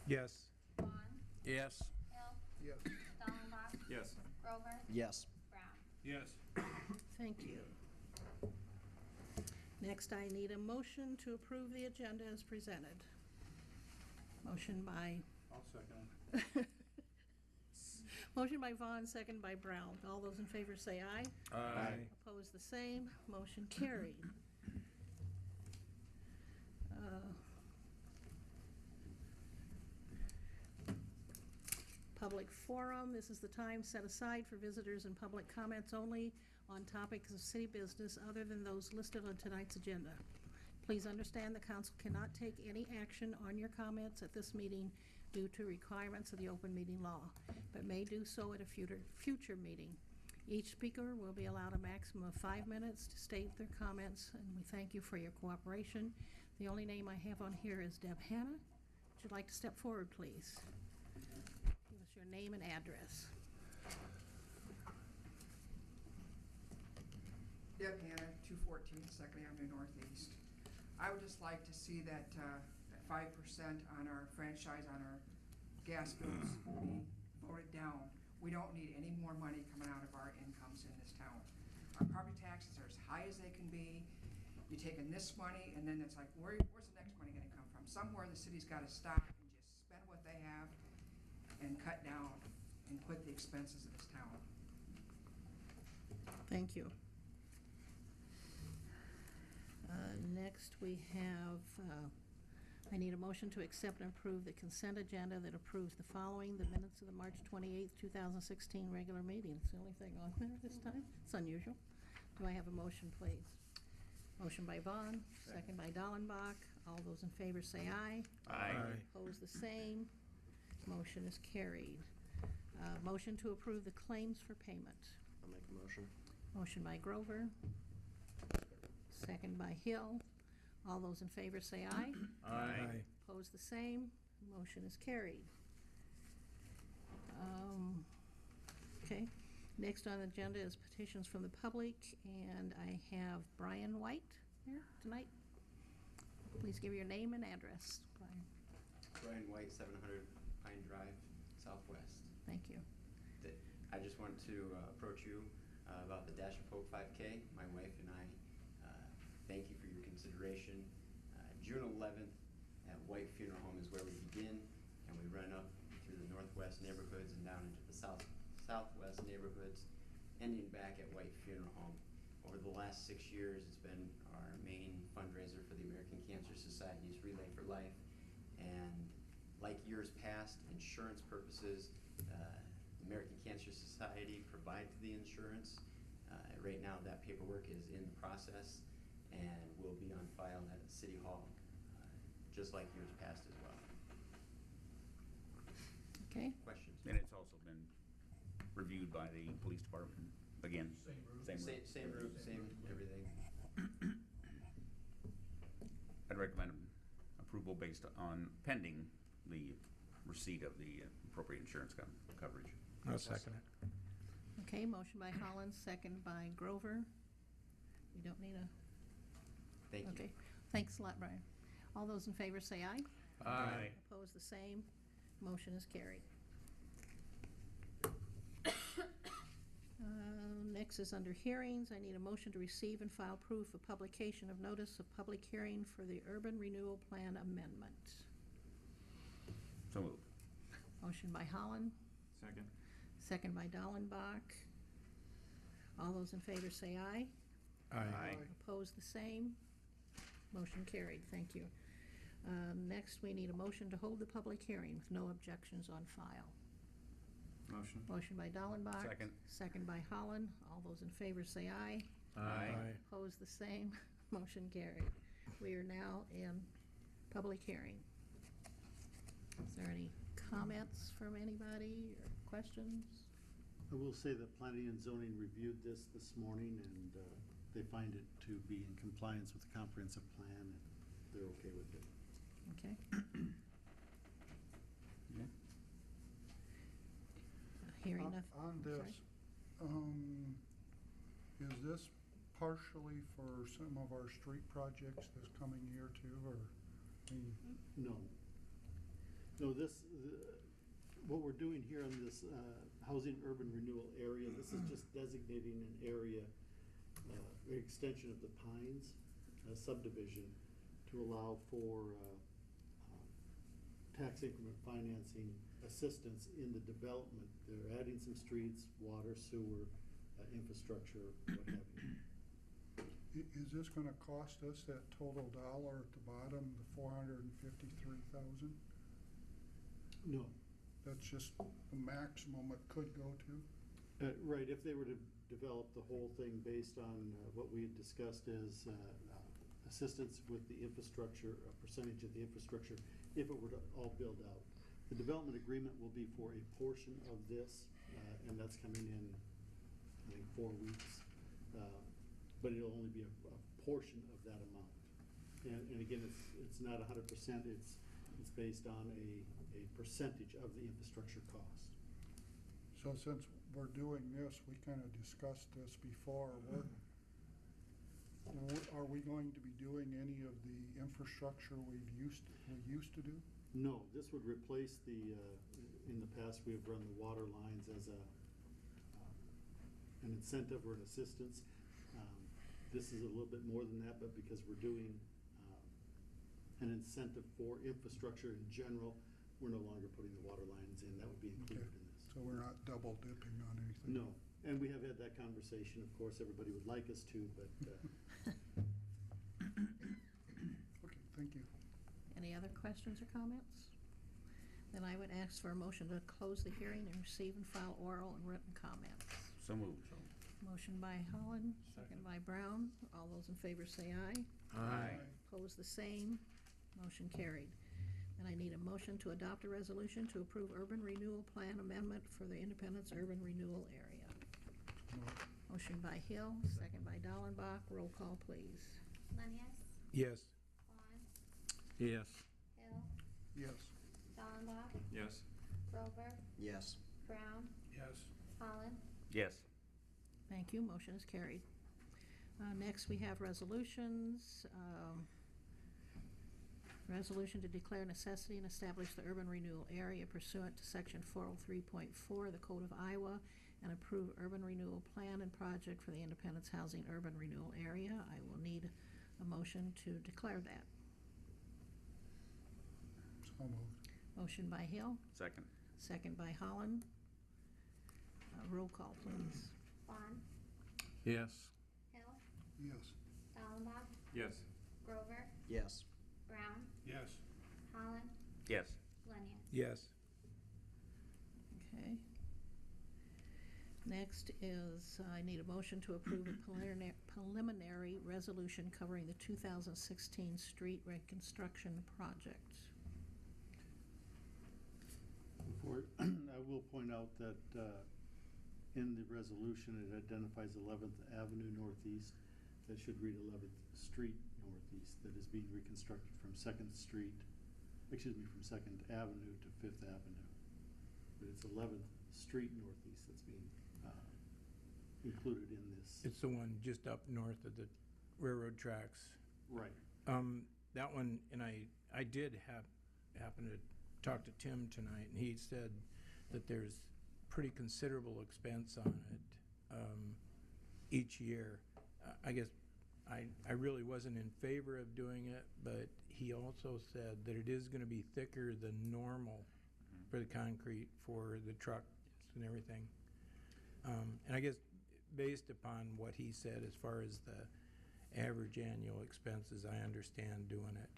Yes. Vaughn, Yes. Hill, Yes. Dallenbach, Yes. Grover, Yes. Brown. Yes. Thank you. Next, I need a motion to approve the agenda as presented. Motion by I'll second. Motion by Vaughn, second by Brown. All those in favor say aye. Aye. Opposed, the same. Motion carried. Public forum. This is the time set aside for visitors and public comments only on topics of city business other than those listed on tonight's agenda. Please understand the council cannot take any action on your comments at this meeting due to requirements of the open meeting law, but may do so at a future meeting. Each speaker will be allowed a maximum of 5 minutes to state their comments, and we thank you for your cooperation. The only name I have on here is Deb Hanna. Would you like to step forward, please? Give us your name and address. Deb Hanna, 214 2nd Avenue Northeast. I would just like to see that 5% on our franchise, on our gas bills be voted down. We don't need any more money coming out of our incomes in this town. Our property taxes are as high as they can be. You're taking this money, and then it's like, where's the next money gonna come from? Somewhere the city's gotta stop and just spend what they have and cut down and quit the expenses of this town. Thank you. Next, we have, I need a motion to accept and approve the consent agenda that approves the following: the minutes of the March 28th, 2016 regular meeting. It's the only thing on there this time. It's unusual. Do I have a motion, please? Motion by Vaughn, second by Dallenbach. All those in favor say aye. Aye. Opposed, the same. Motion is carried. Motion to approve the claims for payment. I'll make a motion. Motion by Grover, second by Hill. All those in favor say aye. Aye. Opposed, the same. Motion is carried. Okay. Next on the agenda is petitions from the public, and I have Brian White here tonight. Please give your name and address, Brian. Brian White, 700 Pine Drive, Southwest. Thank you. I just want to approach you about the Dash of Hope 5K. My wife and I thank you for your consideration. June 11th at White Funeral Home is where we begin, and we run up through the northwest neighborhoods and down into the southwest neighborhoods, ending back at White Funeral Home. Over the last 6 years, it's been our main fundraiser for the American Cancer Society's Relay for Life. And like years past, insurance purposes, the American Cancer Society provides the insurance. Right now, that paperwork is in the process and will be on file at City Hall, just like years past as well. Okay. Questions? And it's also been reviewed by the police department again. Same route, same everything. I'd recommend approval based on pending the receipt of the appropriate insurance coverage. I'll second it. Okay, motion by Hollins, second by Grover. We don't need a, Thank you. okay. Thanks a lot, Brian. All those in favor say aye. Aye. Opposed, the same. Motion is carried. Next is under hearings. I need a motion to receive and file proof of publication of notice of public hearing for the Urban Renewal Plan Amendment. So moved. Motion by Holland, Second. second by Dallenbach. All those in favor say aye. Aye. Opposed, the same. Motion carried. Thank you. Next, we need a motion to hold the public hearing with no objections on file. Motion. Motion by Dallenbach. Second. Second by Holland. All those in favor say aye. Aye. Opposed, the same. Motion carried. We are now in public hearing. Is there any comments from anybody or questions? I will say that Planning and Zoning reviewed this morning, and they find it to be in compliance with the comprehensive plan, and they're okay with it. Okay. Yeah. Hearing nothing. On this, is this partially for some of our street projects this coming year too, or, I mean, No. No, what we're doing here on this housing urban renewal area, this is just designating an area, an extension of the Pines subdivision to allow for tax increment financing assistance in the development. They're adding some streets, water, sewer, infrastructure, what have you. Is this gonna cost us that total dollar at the bottom, the 453,000? No. That's just the maximum it could go to? Right, if they were to develop the whole thing based on what we had discussed as assistance with the infrastructure, a percentage of the infrastructure, if it were to all build out. The development agreement will be for a portion of this, and that's coming in, I think, 4 weeks. But it'll only be a portion of that amount. And again, it's not 100%, it's based on a percentage of the infrastructure cost. So since we're doing this, we kind of discussed this before, are we going to be doing any of the infrastructure we used to do? No, this would replace in the past, we have run the water lines as an incentive or an assistance. This is a little bit more than that, but because we're doing an incentive for infrastructure in general, we're no longer putting the water lines in. That would be included in this. So we're not double dipping on anything? No, and we have had that conversation. Of course, everybody would like us to, but Okay, thank you. Any other questions or comments? Then I would ask for a motion to close the hearing and receive and file oral and written comments. So moved. Motion by Holland, second by Brown. All those in favor say aye. Aye. Opposed, the same. Motion carried. And I need a motion to adopt a resolution to approve urban renewal plan amendment for the Independence Urban Renewal Area. Motion by Hill, second by Dallenbach. Roll call, please. Lenius, Yes. Vaughn, Yes. Hill, Yes. Dallenbach, Yes. Grover, Yes. Brown, Yes. Holland, Yes. Thank you. Motion is carried. Next, we have resolutions. Resolution to declare necessity and establish the urban renewal area pursuant to Section 403.4 of the Code of Iowa and approve urban renewal plan and project for the Independence Housing Urban Renewal Area. I will need a motion to declare that. So moved. Motion by Hill, Second. second by Holland. Roll call, please. Vaughn, Yes. Hill, Yes. Dallenbach, Yes. Grover, Yes. Brown, Yes. Holland, Yes. Lenius. Yes. Okay. Next is, I need a motion to approve a preliminary resolution covering the 2016 street reconstruction project. I will point out that in the resolution, it identifies 11th Avenue Northeast. That should read 11th Street Northeast, that is being reconstructed from 2nd Avenue to 5th Avenue. But it's 11th Street Northeast that's being included in this. It's the one just up north of the railroad tracks. Right. That one, and I did happen to talk to Tim tonight, and he said that there's pretty considerable expense on it each year. I guess I really wasn't in favor of doing it, but he also said that it is going to be thicker than normal for the concrete for the trucks and everything. And I guess based upon what he said as far as the average annual expenses, I understand doing it.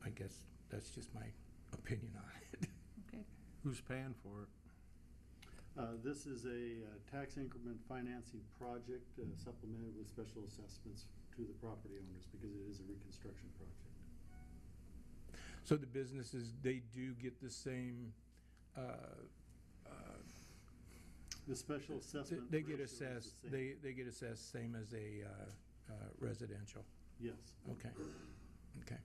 I guess that's just my opinion on it. Okay. Who's paying for it? This is a tax increment financing project supplemented with special assessments to the property owners because it is a reconstruction project. So the businesses, they do get the same, The special assessment. they get ratio is the assessed, same. they get assessed same as a residential. Yes. Okay, okay.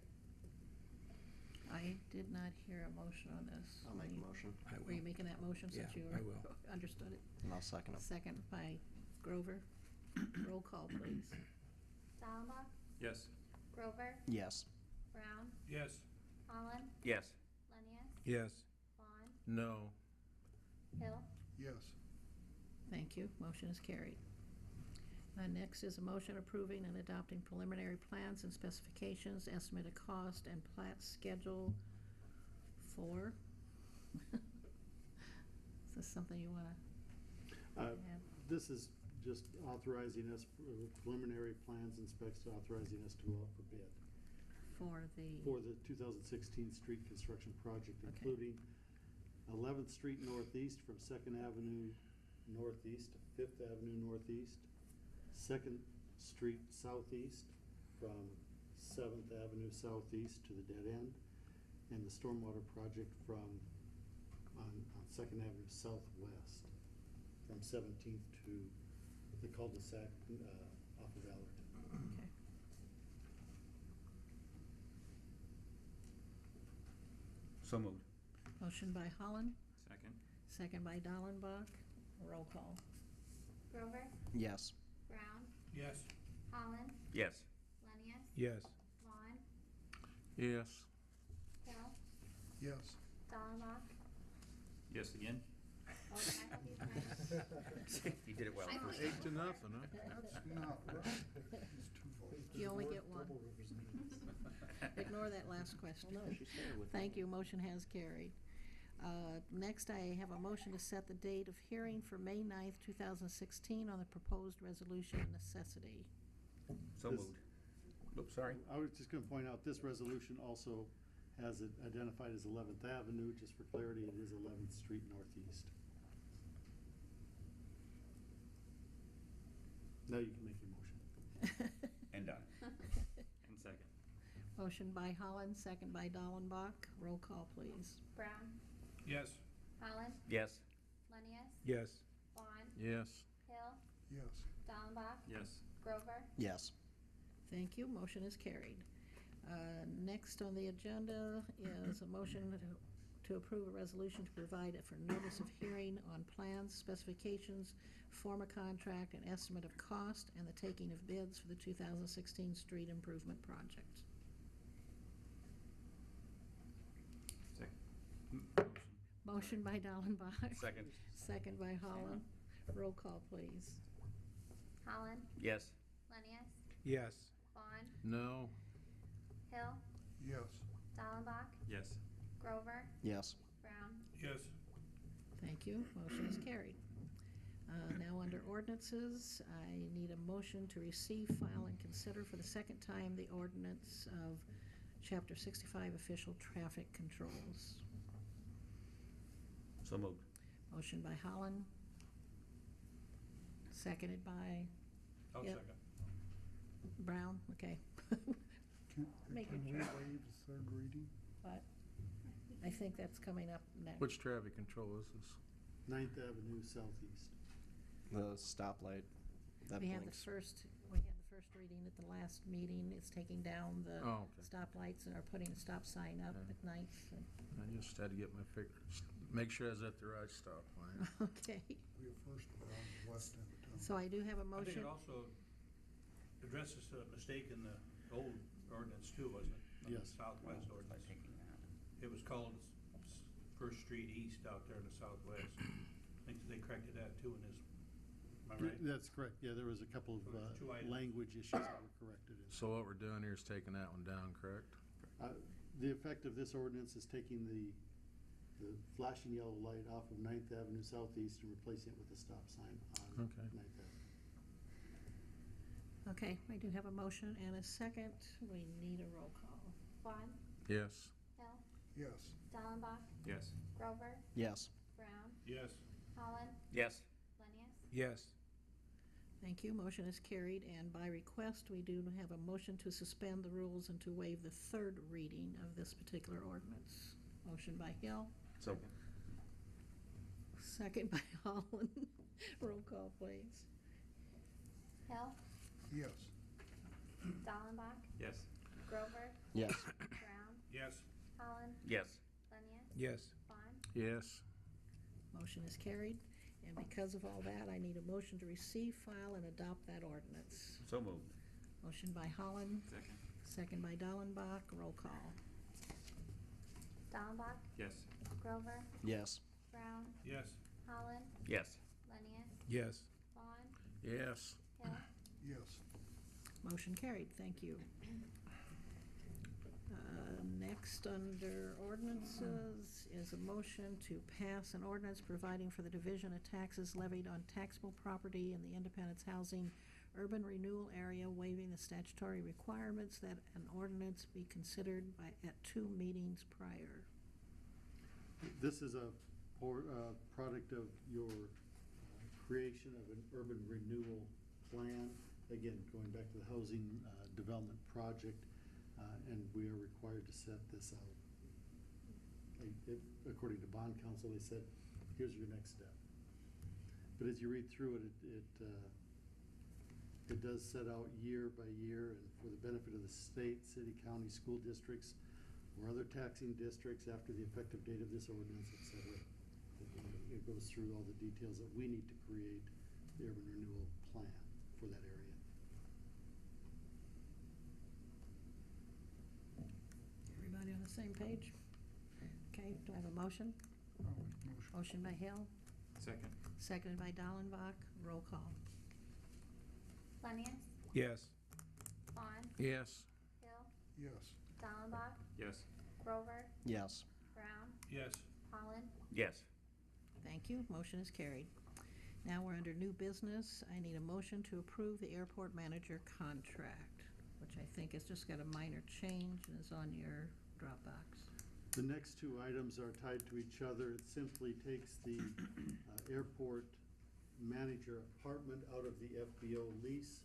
I did not hear a motion on this. I'll make a motion, I Were you will. making that motion since Yeah, you I will. understood it? and I'll second it. Second by Grover. Roll call, please. Dallenbach, Yes. Grover, Yes. Brown, Yes. Holland, Yes. Lenius, Yes. Vaughn, No. Hill, Yes. Thank you. Motion is carried. Next is a motion approving and adopting preliminary plans and specifications, estimated cost, and plat schedule for. Is this something you want to Uh, add? This is just authorizing us, preliminary plans and specs, authorizing us to go out for bid for the 2016 street construction project, Okay. including 11th Street Northeast from 2nd Avenue Northeast to 5th Avenue Northeast, 2nd Street Southeast from 7th Avenue Southeast to the dead end, and the stormwater project from, on 2nd Avenue Southwest, from 17th to the cul-de-sac off of Allerton. Okay. So moved. Motion by Holland, Second. second by Dallenbach. Roll call. Grover, Yes. Brown, Yes. Holland, Yes. Lenius, Yes. Vaughn, Yes. Hill, Yes. Dallenbach. Yes again? Oh, I have You did it well. I first like- time. 8-0, huh? That's not right. It's 2 votes. You only get one. Ignore that last question. Thank you, motion has carried. Next, I have a motion to set the date of hearing for May 9th, 2016 on the proposed resolution of necessity. So This- moved. Oops, sorry. I was just gonna point out, this resolution also has it identified as 11th Avenue, just for clarity, it is 11th Street Northeast. Now you can make your motion. And done. And second. Motion by Holland, second by Dallenbach. Roll call, please. Brown, Yes. Holland, Yes. Lenius, Yes. Vaughn, Yes. Hill, Yes. Dallenbach, Yes. Grover, Yes. Thank you, motion is carried. Next on the agenda is a motion to approve a resolution to provide for notice of hearing on plans, specifications, form a contract, and estimate of cost, and the taking of bids for the 2016 street improvement project. Motion by Dallenbach. Second. Second by Holland. Roll call, please. Holland, Yes. Lenius, Yes. Vaughn, No. Hill, Yes. Dallenbach, Yes. Grover, Yes. Brown, Yes. Thank you. Motion is carried. Now, under ordinances, I need a motion to receive, file, and consider for the second time the ordinance of Chapter 65 official traffic controls. So moved. Motion by Holland. Seconded by I'll Yep. second. Brown. Okay. Make Can it we sure. waive the 3rd reading? But I think that's coming up next. Which traffic control is this? 9th Avenue Southeast. The stoplight that We had the blinks. first reading at the last meeting. It's taking down the Oh, okay. stoplights and are putting a stop sign up Okay. at night. and- I just had to get my figures, make sure I was at the right stop line. Okay. We have first around the west end of town. So I do have a I think motion. it also addresses a mistake in the old ordinance too, wasn't it? On the Yes. Southwest By ordinance. taking that. It was called First Street East out there in the southwest. I think they corrected that too in this, am I right? That's correct, yeah, there was a couple of So there's 2 items. language issues that were corrected. So what we're doing here is taking that one down, correct? The effect of this ordinance is taking the flashing yellow light off of 9th Avenue Southeast and replacing it with a stop sign on Okay. 9th Avenue. Okay, I do have a motion and a second. We need a roll call. Vaughn, Yes. Hill, Yes. Dallenbach, Yes. Grover, Yes. Brown, Yes. Holland, Yes. Lenius, Yes. Thank you. Motion is carried, and by request, we do have a motion to suspend the rules and to waive the third reading of this particular ordinance. Motion by Hill, So. second by Holland. Roll call, please. Hill, Yes. Dallenbach, Yes. Grover, Yes. Brown, Yes. Holland, Yes. Lenius, Yes. Vaughn, Yes. Motion is carried, and because of all that, I need a motion to receive, file, and adopt that ordinance. So moved. Motion by Holland, Second. second by Dallenbach. Roll call. Dallenbach, Yes. Grover, Yes. Brown, Yes. Holland, Yes. Lenius, Yes. Vaughn, Yes. Hill. Yes. Motion carried, thank you. Next, under ordinances, is a motion to pass an ordinance providing for the division of taxes levied on taxable property in the Independence Housing Urban Renewal Area, waiving the statutory requirements that an ordinance be considered at 2 meetings prior. This is a product of your creation of an urban renewal plan. Again, going back to the housing development project, and we are required to set this out. According to bond counsel, they said, here's your next step. But as you read through it, it does set out year by year, and for the benefit of the state, city, county, school districts, or other taxing districts after the effective date of this ordinance, et cetera. It goes through all the details that we need to create the urban renewal plan for that area. Everybody on the same page? Okay, do I have a motion? I'll make a motion. Motion by Hill, Second. seconded by Dallenbach. Roll call. Lenius, Yes. Vaughn, Yes. Hill, Yes. Dallenbach, Yes. Grover, Yes. Brown, Yes. Holland, Yes. Thank you, motion is carried. Now we're under new business. I need a motion to approve the airport manager contract, which I think has just got a minor change and is on your Dropbox. The next two items are tied to each other. It simply takes the airport manager apartment out of the FBO lease.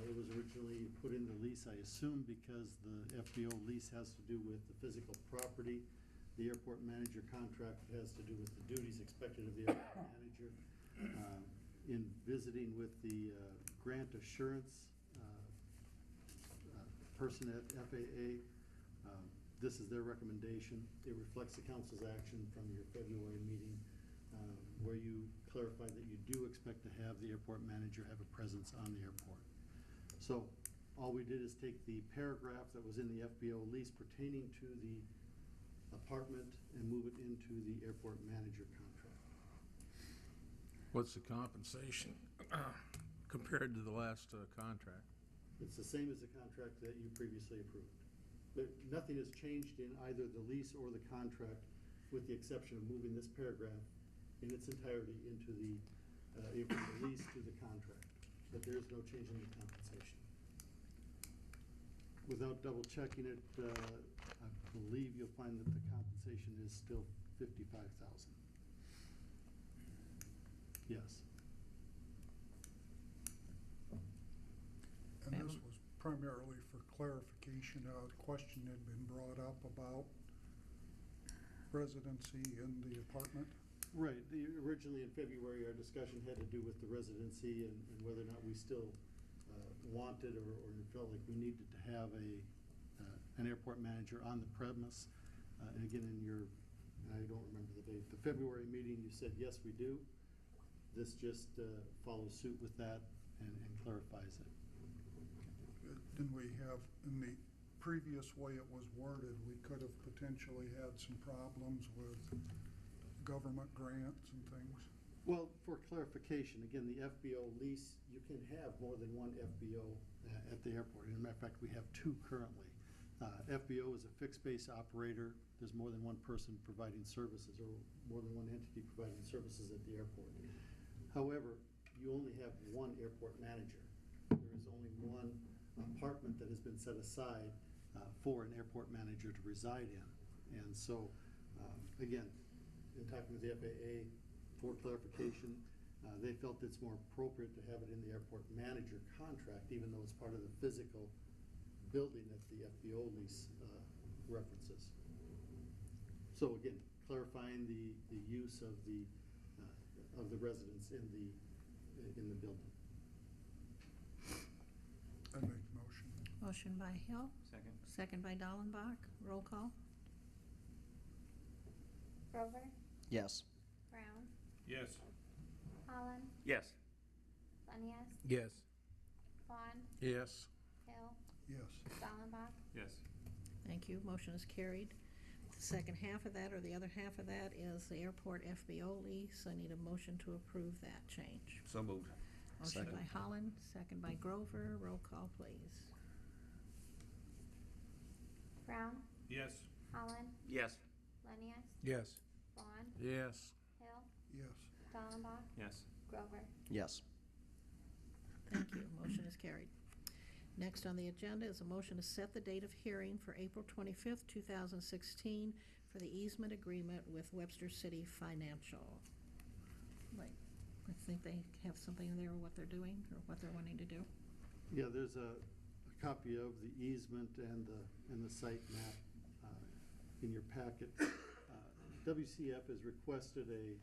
It was originally put in the lease, I assume, because the FBO lease has to do with the physical property. The airport manager contract has to do with the duties expected of the airport manager. In visiting with the grant assurance person at FAA, this is their recommendation. It reflects the council's action from your February meeting, where you clarified that you do expect to have the airport manager have a presence on the airport. So all we did is take the paragraph that was in the FBO lease pertaining to the apartment and move it into the airport manager contract. What's the compensation compared to the last contract? It's the same as the contract that you previously approved. Nothing has changed in either the lease or the contract, with the exception of moving this paragraph in its entirety into from the lease to the contract. But there is no change in the compensation. Without double checking it, I believe you'll find that the compensation is still $55,000. Yes. And this was primarily for clarification. A question had been brought up about residency in the apartment. Right. Originally in February, our discussion had to do with the residency and whether or not we still wanted or felt like we needed to have an airport manager on the premise. And again, I don't remember the date, the February meeting, you said, yes, we do. This just follows suit with that and clarifies it. Didn't we have, in the previous way it was worded, we could have potentially had some problems with government grants and things? Well, for clarification, again, the FBO lease, you can have more than one FBO at the airport. As a matter of fact, we have two currently. FBO is a fixed base operator. There's more than one person providing services or more than one entity providing services at the airport. However, you only have one airport manager. There is only one apartment that has been set aside for an airport manager to reside in. And so, again, in talking with the FAA for clarification, they felt it's more appropriate to have it in the airport manager contract, even though it's part of the physical building that the FBO lease references. So again, clarifying the use of the residence in the building. I make the motion. Motion by Hill, Second. second by Dallenbach. Roll call. Grover, Yes. Brown, Yes. Holland, Yes. Lenius, Yes. Vaughn, Yes. Hill, Yes. Dallenbach, Yes. Thank you, motion is carried. The second half of that, or the other half of that, is the airport FBO lease. I need a motion to approve that change. So moved. Motion Second. by Holland, second by Grover. Roll call, please. Brown, Yes. Holland, Yes. Lenius, Yes. Vaughn, Yes. Hill, Yes. Dallenbach, Yes. Grover. Yes. Thank you. Motion is carried. Next on the agenda is a motion to set the date of hearing for April 25th, 2016 for the easement agreement with Webster City Financial. Like, I think they have something there, what they're doing or what they're wanting to do. Yeah, there's a copy of the easement and the site map in your packet. WCF has requested a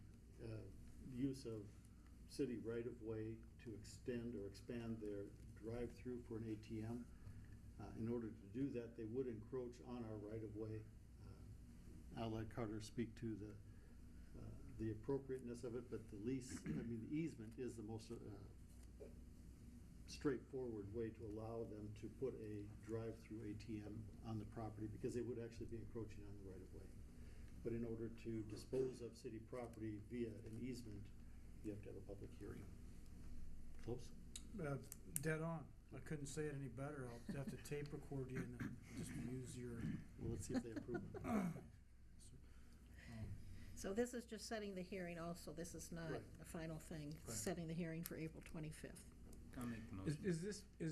use of city right-of-way to extend or expand their drive-through for an ATM. In order to do that, they would encroach on our right-of-way. I'll let Carter speak to the appropriateness of it, but the easement is the most straightforward way to allow them to put a drive-through ATM on the property, because they would actually be encroaching on the right-of-way. But in order to dispose of city property via an easement, you have to have a public hearing. Close? Dead on. I couldn't say it any better. I'll have to tape record you and then just use your. Well, let's see if they approve it. So this is just setting the hearing also. This is not Right. a final thing. It's Right. setting the hearing for April 25th. I'll make the motion. Is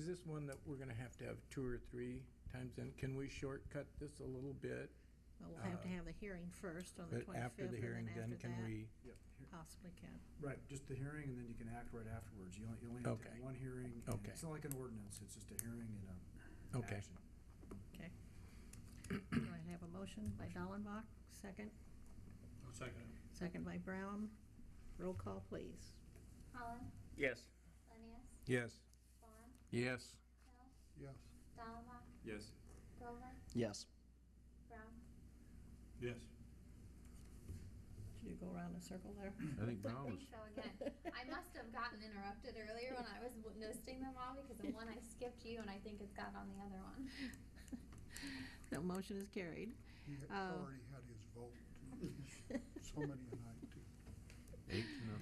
this one that we're gonna have to have 2 or 3 times in? Can we shortcut this a little bit? Well, we'll have to have the hearing first on the 25th. But after the hearing, then can we? Yep. Possibly can. Right, just the hearing, and then you can act right afterwards. You only have to Okay. have one hearing. and Okay. It's not like an ordinance, it's just a hearing and a Okay. action. Okay. Do I have a motion by Dallenbach? Second? I'll second it. Second by Brown. Roll call, please. Holland, Yes. Lenius, Yes. Vaughn, Yes. Hill, Yes. Dallenbach, Yes. Grover, Yes. Brown. Yes. Did you go around in a circle there? I think I Brown was, think so again. I must have gotten interrupted earlier when I was listing them all, because in one I skipped you and I think it's got on the other one. No, motion is carried. He had Uh, already had his vote. So many a night, too. 8-0.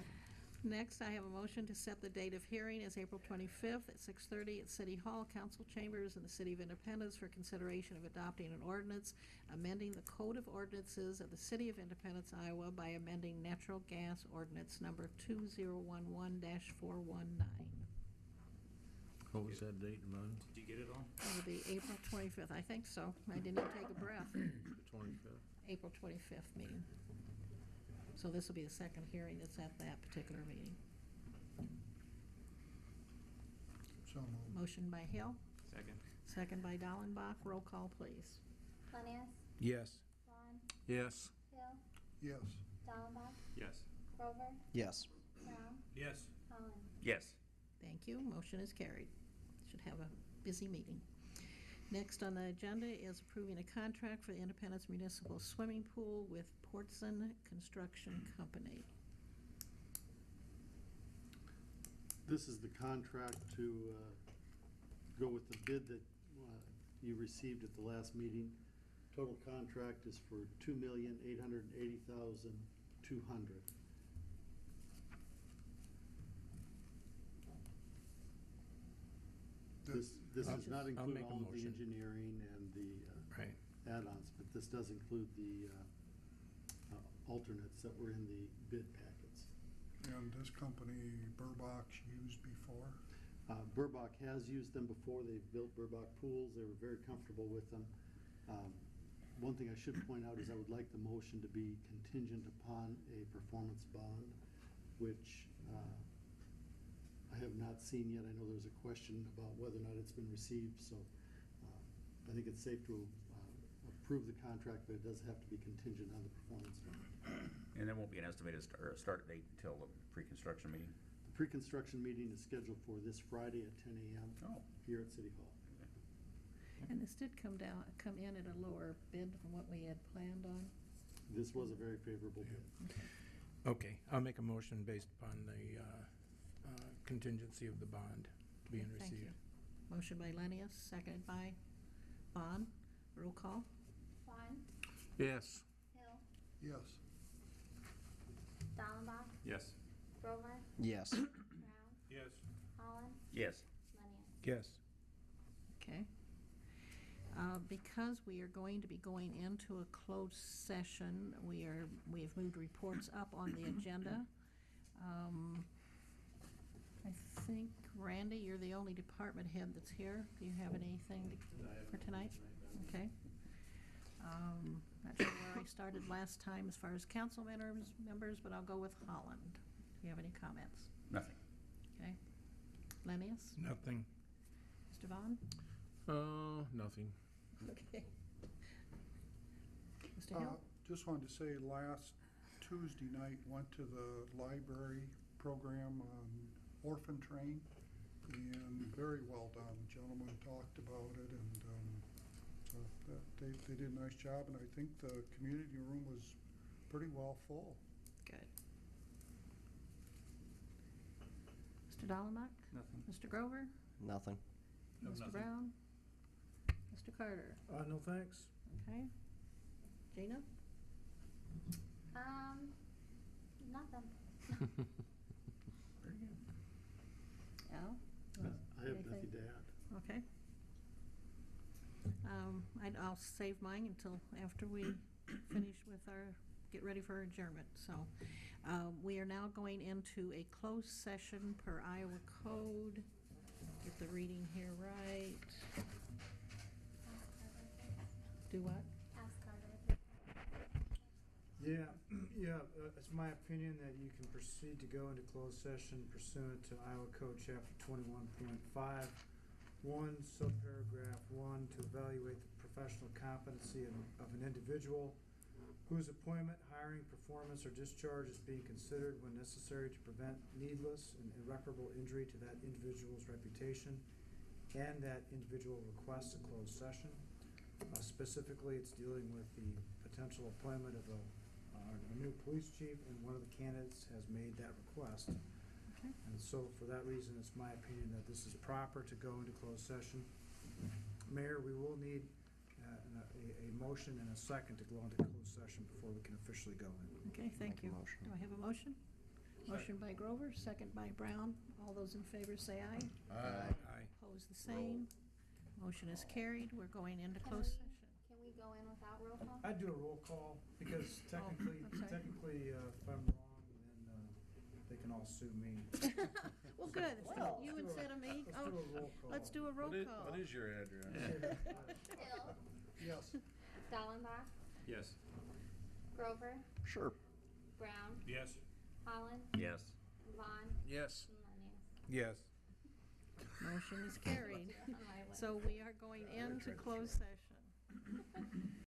Next, I have a motion to set the date of hearing as April 25th at 6:30 at City Hall, Council Chambers in the City of Independence for consideration of adopting an ordinance amending the Code of Ordinances of the City of Independence, Iowa by amending natural gas ordinance number 2011-419. What was that date in mind? Did you get it all? It will be April 25th. I think so. I didn't even take a breath. The 25th. April 25th meeting. So this will be the second hearing that's at that particular meeting. So moved. Motion by Hill, Second. second by Dallenbach. Roll call, please. Lenius, Yes. Vaughn, Yes. Hill, Yes. Dallenbach, Yes. Grover, Yes. Brown, Yes. Holland. Yes. Thank you. Motion is carried. Should have a busy meeting. Next on the agenda is approving a contract for the Independence Municipal Swimming Pool with Portson Construction Company. This is the contract to go with the bid that you received at the last meeting. Total contract is for $2,880,200. This does not I'll include make a all of the motion. engineering and the Right. add-ons, but this does include the alternates that were in the bid packets. And this company Burbach's used before? Burbach has used them before. They've built Burbach pools. They were very comfortable with them. One thing I should point out is I would like the motion to be contingent upon a performance bond, which I have not seen yet. I know there's a question about whether or not it's been received, so I think it's safe to approve the contract, but it does have to be contingent on the performance bond. And there won't be an estimated start date until the pre-construction meeting? The pre-construction meeting is scheduled for this Friday at 10 a.m. Oh. here at City Hall. And this did come in at a lower bid than what we had planned on. This was a very favorable bid. Okay, I'll make a motion based upon the contingency of the bond being Okay, thank you. received. Motion by Lenius, seconded by Vaughn. Roll call. Vaughn, Yes. Hill, Yes. Dallenbach, Yes. Grover, Yes. Brown, Yes. Holland, Yes. Lenius. Yes. Okay. Because we are going to be going into a closed session, we have moved reports up on the agenda. I think, Randy, you're the only department head that's here. Do you have anything for tonight? Okay. Not sure where I started last time as far as council members, but I'll go with Holland. Do you have any comments? Nothing. Okay. Lenius? Nothing. Mr. Vaughn? Nothing. Okay. Mr. Hill? Just wanted to say, last Tuesday night, went to the library program on Orphan Train, and very well done. Gentlemen talked about it, and so they did a nice job, and I think the community room was pretty well full. Good. Mr. Dallenbach? Nothing. Mr. Grover? Nothing. No, Mr. nothing. Brown? Mr. Carter? No thanks. Okay. Gina? Nothing. Al? I have Anything? nothing to add. Okay. I'll save mine until after we finish with get ready for adjournment. So, we are now going into a closed session per Iowa code. Get the reading here right. Do what? Ask Carter. Yeah, it's my opinion that you can proceed to go into closed session pursuant to Iowa Code Chapter 21.5, 1, subparagraph 1, to evaluate the professional competency of an individual whose appointment, hiring, performance, or discharge is being considered when necessary to prevent needless and irreparable injury to that individual's reputation, and that individual requests a closed session. Specifically, it's dealing with the potential appointment of a new police chief, and one of the candidates has made that request. Okay. And so for that reason, it's my opinion that this is proper to go into closed session. Mayor, we will need a motion and a second to go into closed session before we can officially go in. Okay, thank you. Do I have a motion? Motion by Grover, second by Brown. All those in favor say aye. Aye. Opposed, the same. Motion is carried. We're going into Can closed we- session. Can we go in without roll call? I'd do a roll call, because technically, I'm sorry. if I'm wrong, then they can all sue me. Well, good. You instead of me. Let's do a roll call. Let's do a roll call. What is your address? Hill, Yes. Dallenbach, Yes. Grover, Sure. Brown, Yes. Holland, Yes. Vaughn, Yes. and Lenius. Yes. Motion is carried. On my list. So we are going into closed session.